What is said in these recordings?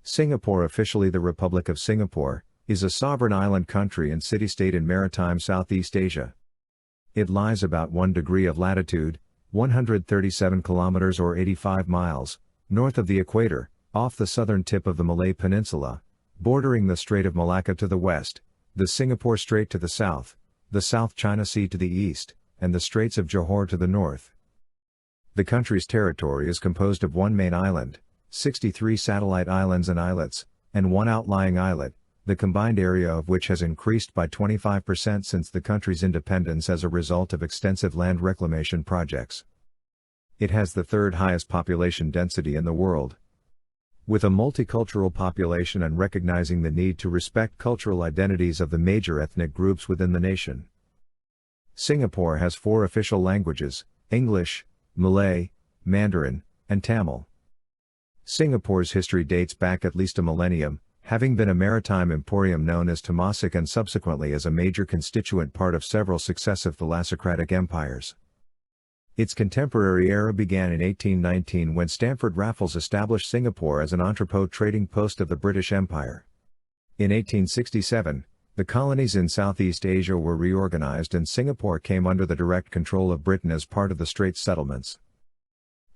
Singapore, officially the Republic of Singapore, is a sovereign island country and city-state in maritime Southeast Asia. It lies about 1 degree of latitude, 137 kilometers or 85 miles, north of the equator, off the southern tip of the Malay Peninsula, bordering the Strait of Malacca to the west, the Singapore Strait to the south, the South China Sea to the east, and the Straits of Johor to the north. The country's territory is composed of one main island, 63 satellite islands and islets, and one outlying islet, the combined area of which has increased by 25% since the country's independence as a result of extensive land reclamation projects. It has the third highest population density in the world. With a multicultural population and recognizing the need to respect cultural identities of the major ethnic groups within the nation. Singapore has 4 official languages: English, Malay, Mandarin, and Tamil. Singapore's history dates back at least a millennium, having been a maritime emporium known as Temasek and subsequently as a major constituent part of several successive thalassocratic empires. Its contemporary era began in 1819 when Stamford Raffles established Singapore as an entrepot trading post of the British Empire. In 1867, the colonies in Southeast Asia were reorganized and Singapore came under the direct control of Britain as part of the Straits Settlements.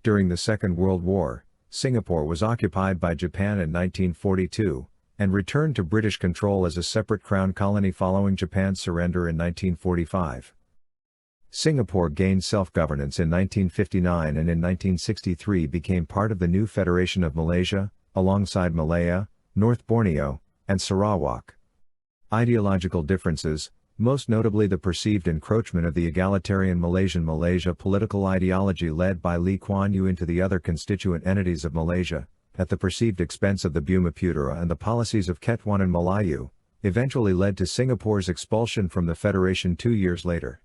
During the Second World War, Singapore was occupied by Japan in 1942, and returned to British control as a separate crown colony following Japan's surrender in 1945. Singapore gained self-governance in 1959 and in 1963 became part of the new Federation of Malaysia, alongside Malaya, North Borneo, and Sarawak. Ideological differences, most notably the perceived encroachment of the egalitarian Malaysia political ideology led by Lee Kuan Yew into the other constituent entities of Malaysia, at the perceived expense of the Bumiputera, and the policies of Ketuan and Melayu, eventually led to Singapore's expulsion from the Federation 2 years later.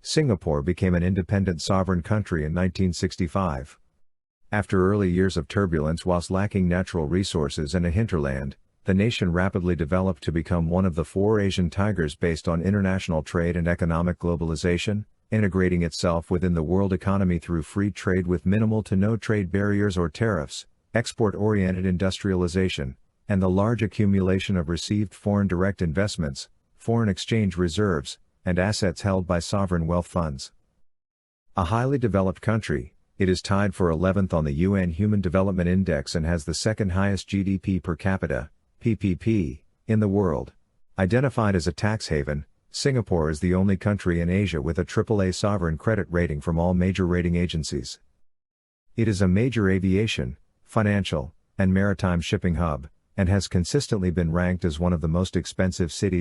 Singapore became an independent sovereign country in 1965. After early years of turbulence whilst lacking natural resources and a hinterland, the nation rapidly developed to become one of the 4 Asian tigers based on international trade and economic globalization, integrating itself within the world economy through free trade with minimal to no trade barriers or tariffs, export-oriented industrialization, and the large accumulation of received foreign direct investments, foreign exchange reserves, and assets held by sovereign wealth funds. A highly developed country, it is tied for 11th on the UN Human Development Index and has the second highest GDP per capita, PPP, in the world. Identified as a tax haven, Singapore is the only country in Asia with a AAA sovereign credit rating from all major rating agencies. It is a major aviation, financial, and maritime shipping hub, and has consistently been ranked as one of the most expensive cities